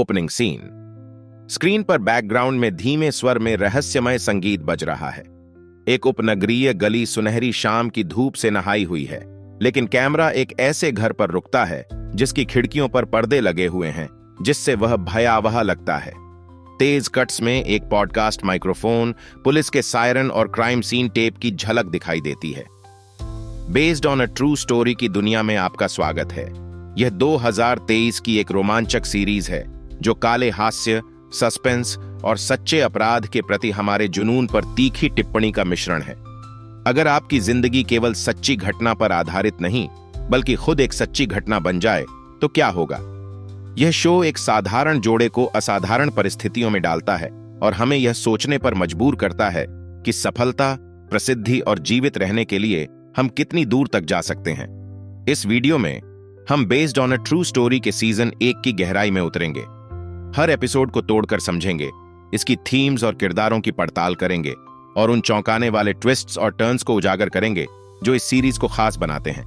Opening scene. Screen पर background में धीमे स्वर में रहस्यमय संगीत बज रहा है। एक उपनगरीय गली सुनहरी शाम की धूप से नहाई हुई है, लेकिन कैमरा एक ऐसे घर पर रुकता है जिसकी खिड़कियों पर पर्दे लगे हुए हैं, जिससे वह भयावह लगता है। तेज कट्स में एक पॉडकास्ट माइक्रोफोन, पुलिस के सायरन और क्राइम सीन टेप की झलक दिखाई देती है। Based on a true story की दुनिया में आपका स्वागत है। यह 2023 की एक रोमांचक सीरीज है जो काले हास्य, सस्पेंस और सच्चे अपराध के प्रति हमारे जुनून पर तीखी टिप्पणी का मिश्रण है। अगर आपकी जिंदगी केवल सच्ची घटना पर आधारित नहीं, बल्कि खुद एक सच्ची घटना बन जाए तो क्या होगा? यह शो एक साधारण जोड़े को असाधारण परिस्थितियों में डालता है और हमें यह सोचने पर मजबूर करता है कि सफलता, प्रसिद्धि और जीवित रहने के लिए हम कितनी दूर तक जा सकते हैं। इस वीडियो में हम based on a true story के सीजन 1 की गहराई में उतरेंगे। हर एपिसोड को तोड़कर समझेंगे, इसकी थीम्स और किरदारों की पड़ताल करेंगे और उन चौंकाने वाले ट्विस्ट्स और टर्न्स को उजागर करेंगे जो इस सीरीज को खास बनाते हैं।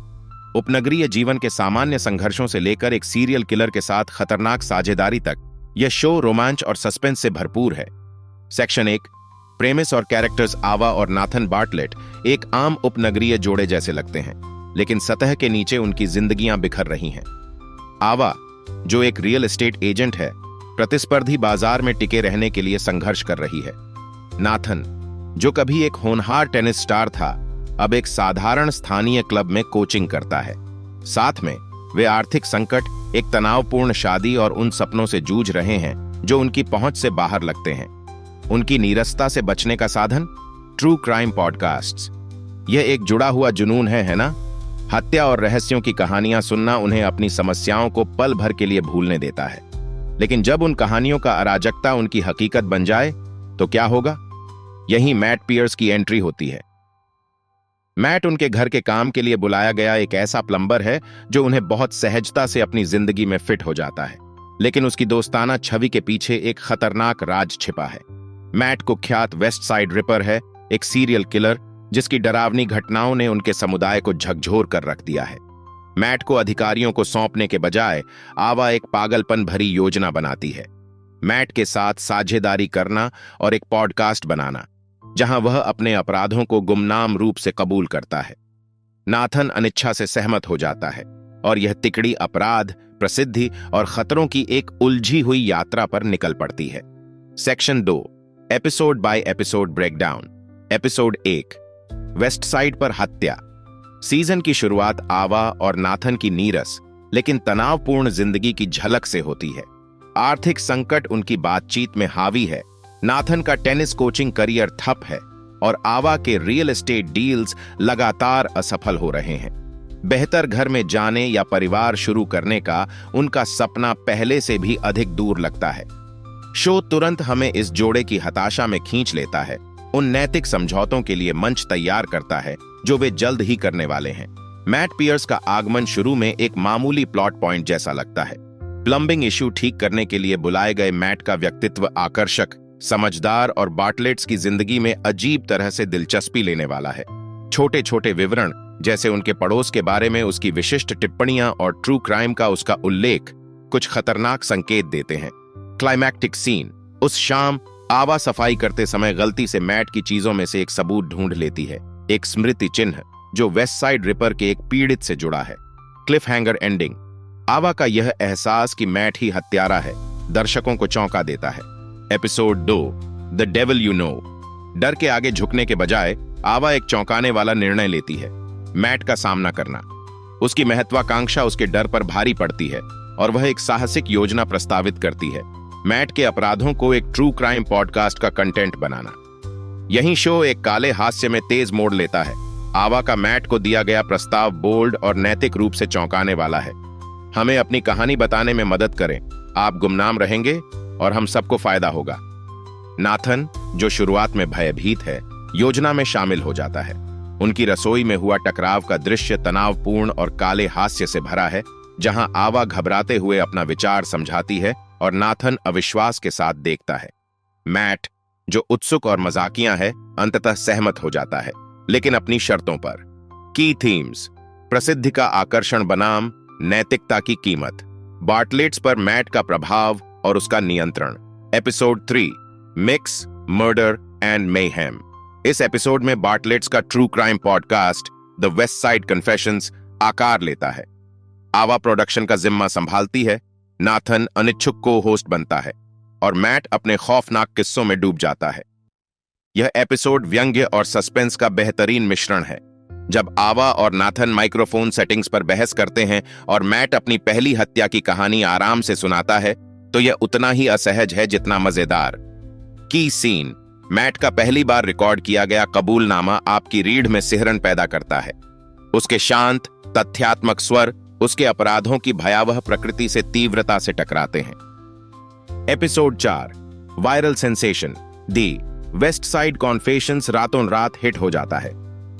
उपनगरीय जीवन के सामान्य संघर्षों से लेकर एक सीरियल किलर के साथ खतरनाक साझेदारी तक, यह शो रोमांच और सस्पेंस से भरपूर है। सेक्शन 1, प्रेमिस और कैरेक्टर्स। आवा और नाथन बार्टलेट एक आम उपनगरीय जोड़े जैसे लगते हैं, लेकिन सतह के नीचे उनकी जिंदगियां बिखर रही हैं। आवा, जो एक रियल एस्टेट एजेंट है, प्रतिस्पर्धी बाजार में टिके रहने के लिए संघर्ष कर रही है। नाथन, जो कभी एक होनहार टेनिस स्टार था, अब एक साधारण स्थानीय क्लब में कोचिंग करता है। साथ में वे आर्थिक संकट, एक तनावपूर्ण शादी और उन सपनों से जूझ रहे हैं जो उनकी पहुंच से बाहर लगते हैं। उनकी नीरसता से बचने का साधन ट्रू क्राइम पॉडकास्ट्स। यह एक जुड़ा हुआ जुनून है ना? हत्या और रहस्यों की कहानियां सुनना उन्हें अपनी समस्याओं को पल भर के लिए भूलने देता है। लेकिन जब उन कहानियों का अराजकता उनकी हकीकत बन जाए तो क्या होगा? यहीं मैट पियर्स की एंट्री होती है। मैट उनके घर के काम के लिए बुलाया गया एक ऐसा प्लम्बर है जो उन्हें बहुत सहजता से अपनी जिंदगी में फिट हो जाता है, लेकिन उसकी दोस्ताना छवि के पीछे एक खतरनाक राज छिपा है। मैट कुख्यात वेस्ट साइड रिपर है, एक सीरियल किलर जिसकी डरावनी घटनाओं ने उनके समुदाय को झकझोर कर रख दिया है। मैट को अधिकारियों को सौंपने के बजाय आवा एक पागलपन भरी योजना बनाती है। मैट के साथ साझेदारी करना और एक पॉडकास्ट बनाना जहां वह अपने अपराधों को गुमनाम रूप से कबूल करता है। नाथन अनिच्छा से सहमत हो जाता है और यह तिकड़ी अपराध, प्रसिद्धि और खतरों की एक उलझी हुई यात्रा पर निकल पड़ती है। Section 2, episode by episode breakdown. Episode 1, west side पर हत्या। सीजन की शुरुआत आवा और नाथन की नीरस लेकिन तनावपूर्ण जिंदगी की झलक से होती है। आर्थिक संकट उनकी बातचीत में हावी है। नाथन का टेनिस कोचिंग करियर ठप है और आवा के रियल एस्टेट डील्स लगातार असफल हो रहे हैं। बेहतर घर में जाने या परिवार शुरू करने का उनका सपना पहले से भी अधिक दूर लगता है। शो तुरंत हमें इस जोड़े की हताशा में खींच लेता है, उन नैतिक समझौतों के लिए मंच तैयार करता है जो वे जल्द ही करने वाले हैं। मैट पियर्स का आगमन शुरू में एक मामूली प्लॉट पॉइंट जैसा लगता है। प्लम्बिंग इश्यू ठीक करने के लिए बुलाए गए मैट का व्यक्तित्व आकर्षक, समझदार और बार्टलेट्स की जिंदगी में अजीब तरह से दिलचस्पी लेने वाला है। छोटे छोटे विवरण जैसे उनके पड़ोस के बारे में उसकी विशिष्ट टिप्पणियां और ट्रू क्राइम का उसका उल्लेख कुछ खतरनाक संकेत देते हैं। Climactic scene. उस शाम आवा सफाई करते समय गलती से मैट की चीजों में से एक सबूत ढूंढ लेती है, एक स्मृति चिन्ह जो वेस्ट साइड रिपर के एक पीड़ित से जुड़ा है। Cliff hanger ending. आवा का यह एहसास कि मैट ही हत्यारा है दर्शकों को चौंका देता है। Episode 2, the devil you know. डर के आगे झुकने के बजाय आवा एक चौंकाने वाला निर्णय लेती है, मैट का सामना करना। उसकी महत्वाकांक्षा उसके डर पर भारी पड़ती है और वह एक साहसिक योजना प्रस्तावित करती है, मैट के अपराधों को एक ट्रू क्राइम पॉडकास्ट का कंटेंट बनाना। यही शो एक काले हास्य में तेज मोड़ लेता है। आवा का मैट को दिया गया प्रस्ताव बोल्ड और नैतिक रूप से चौंकाने वाला है। हमें अपनी कहानी बताने में मदद करें, आप गुमनाम रहेंगे और हम सबको फायदा होगा। नाथन, जो शुरुआत में भयभीत है, योजना में शामिल हो जाता है। उनकी रसोई में हुआ टकराव का दृश्य तनावपूर्ण और काले हास्य से भरा है, जहां आवा घबराते हुए अपना विचार समझाती है और नाथन अविश्वास के साथ देखता है। मैट, जो उत्सुक और मजाकिया है, अंततः सहमत हो जाता है, लेकिन अपनी शर्तों पर। की थीम्स। प्रसिद्धि का आकर्षण बनाम नैतिकता की कीमत। बार्टलेट्स पर मैट का प्रभाव और उसका नियंत्रण। Episode 3 mix, murder and mayhem. इस एपिसोड में बार्टलेट्स का true crime podcast the west side confessions आकार लेता है। आवा प्रोडक्शन का जिम्मा संभालती है, नाथन अनिच्छुक को होस्ट बनता है और मैट अपने खौफनाक किस्सों में डूब जाता है। यह एपिसोड व्यंग्य और सस्पेंस का बेहतरीन मिश्रण है। जब आवा और नाथन माइक्रोफोन सेटिंग्स पर बहस करते हैं और मैट अपनी पहली हत्या की कहानी आराम से सुनाता है, तो यह उतना ही असहज है जितना मजेदार। की सीन, मैट का पहली बार रिकॉर्ड किया गया कबूलनामा आपकी रीढ़ में सिहरन पैदा करता है। उसके शांत, तथ्यात्मक स्वर उसके अपराधों की भयावह प्रकृति से तीव्रता से टकराते हैं। एपिसोड 4 वायरल सेंसेशन, दी वेस्ट साइड कॉन्फेशंस रातों रात हिट हो जाता है।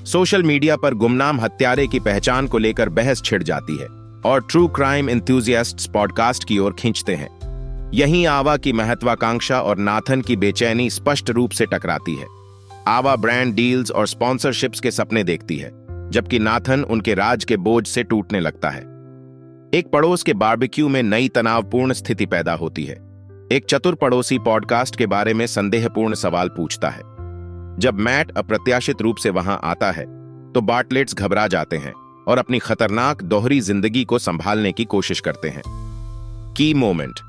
सोशल मीडिया पर गुमनाम हत्यारे की पहचान को लेकर बहस छिड़ जाती है और ट्रू क्राइम एंथुसियास्ट्स पॉडकास्ट की ओर खींचते हैं। यहीं आवा की महत्वाकांक्षा और नाथन की बेचैनी स्पष्ट रूप से टकराती है। आवा ब्रांड डील्स और स्पॉन्सरशिप्स के सपने देखती है, जबकि नाथन उनके राज के बोझ से टूटने लगता है। एक पड़ोस के बारबेक्यू में नई तनावपूर्ण स्थिति पैदा होती है। एक चतुर पड़ोसी पॉडकास्ट के बारे में संदेहपूर्ण सवाल पूछता है। जब मैट अप्रत्याशित रूप से वहां आता है, तो बार्टलेट्स घबरा जाते हैं और अपनी खतरनाक दोहरी जिंदगी को संभालने की कोशिश करते हैं। की मोमेंट,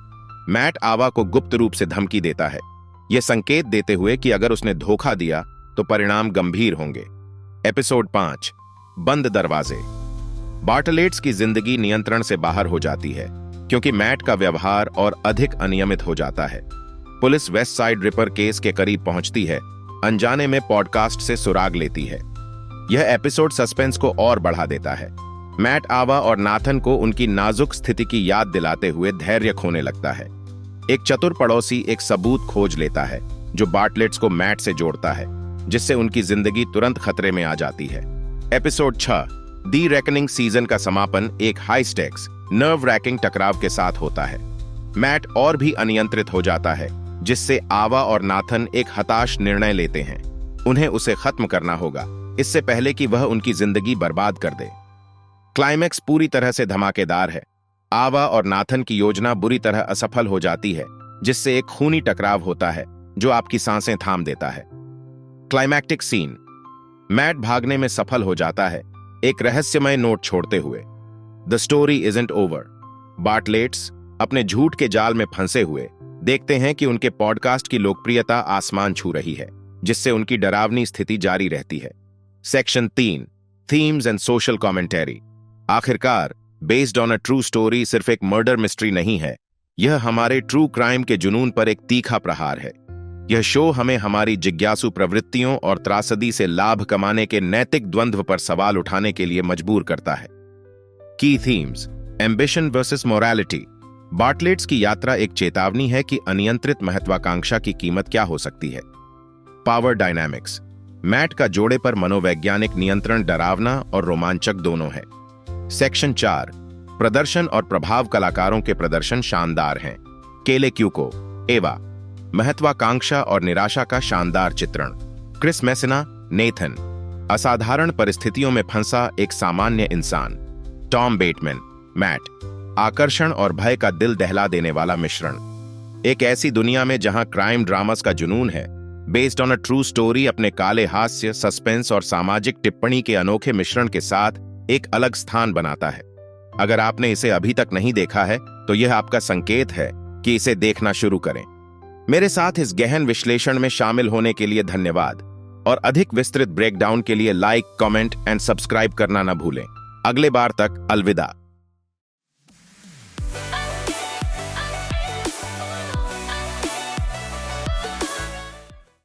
मैट आवा को गुप्त रूप से धमकी देता है, यह संकेत देते हुए कि अगर उसने धोखा दिया तो परिणाम गंभीर होंगे। एपिसोड 5 बंद दरवाजे। बार्टलेट्स की जिंदगी नियंत्रण से बाहर हो जाती है क्योंकि मैट का व्यवहार और अधिक अनियमित हो जाता है। Police west side ripper case के करीब पहुंचती है, अनजाने में पॉडकास्ट से सुराग लेती है। यह एपिसोड सस्पेंस को और बढ़ा देता है। मैट आवा और नाथन को उनकी नाजुक स्थिति की याद दिलाते हुए धैर्य खोने लगता है। एक चतुर पड़ोसी एक सबूत खोज लेता है जो बार्टलेट्स को मैट से जोड़ता है, जिससे उनकी जिंदगी तुरंत खतरे में आ जाती है। एपिसोड 6 दी रेकनिंग सीजन का समापन एक हाई स्टेक्स, नर्व रैकिंग टकराव के साथ होता है। मैट और भी अनियंत्रित हो जाता है, जिससे आवा और नाथन एक हताश निर्णय लेते हैं। उन्हें उसे खत्म करना होगा, इससे पहले कि वह उनकी जिंदगी बर्बाद कर दे। क्लाइमैक्स पूरी तरह से धमाकेदार है। आवा और नाथन की योजना बुरी तरह असफल हो जाती है, जिससे एक खूनी टकराव होता है जो आपकी सांसें थाम देता है। क्लाइमैक्टिक सीन, मैट भागने में सफल हो जाता है, एक रहस्यमय नोट छोड़ते हुए। The story isn't over. Bartletts अपने झूठ के जाल में फंसे हुए देखते हैं कि उनके पॉडकास्ट की लोकप्रियता आसमान छू रही है, जिससे उनकी डरावनी स्थिति जारी रहती है। Section 3 themes and social commentary. आखिरकार based on a true story सिर्फ एक मर्डर मिस्ट्री नहीं है, यह हमारे ट्रू क्राइम के जुनून पर एक तीखा प्रहार है। यह शो हमें हमारी जिज्ञासु प्रवृत्तियों और त्रासदी से लाभ कमाने के नैतिक द्वंद्व पर सवाल उठाने के लिए मजबूर करता है। की थीम्स, एम्बिशन वर्सेस मोरालिटी। बार्टलेट्स की यात्रा एक चेतावनी है कि अनियंत्रित महत्वाकांक्षा की कीमत क्या हो सकती है। पावर डायनामिक्स, मैट का जोड़े पर मनोवैज्ञानिक नियंत्रण डरावना और रोमांचक दोनों है। सेक्शन 4 प्रदर्शन और प्रभाव। कलाकारों के प्रदर्शन शानदार हैं। केले क्यूको, एवा, महत्वाकांक्षा और निराशा का शानदार चित्रण। क्रिस मेसिना, नेथन, असाधारण परिस्थितियों में फंसा एक सामान्य इंसान। टॉम बेटमैन, मैट, आकर्षण और भय का दिल दहला देने वाला मिश्रण। एक ऐसी दुनिया में जहां क्राइम ड्रामास का जुनून है, based on a true story अपने काले हास्य, सस्पेंस और सामाजिक टिप्पणी के अनोखे मिश्रण के साथ एक अलग स्थान बनाता है। अगर आपने इसे अभी तक नहीं देखा है, तो यह आपका संकेत है कि इसे देखना शुरू करें। मेरे साथ इस गहन विश्लेषण में शामिल होने के लिए धन्यवाद और अधिक विस्तृत ब्रेकडाउन के लिए लाइक, कमेंट एंड सब्सक्राइब करना न भूलें। अगले बार तक अलविदा।